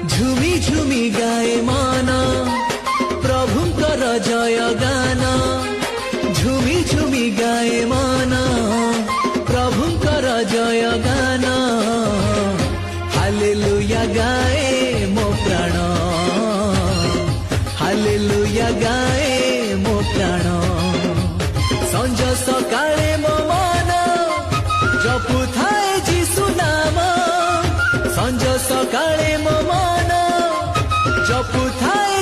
झुमी झुमी गाए मन प्रभुंकर जय गान झुमी झुमी गाए मन प्रभुंकर जय गान हालेलुया गाए मो प्राण हालेलुया गाए मो प्राण संज सकाळे मो मन जपुथाए जीसु नाम संज सकाळे मो मन जपुथाए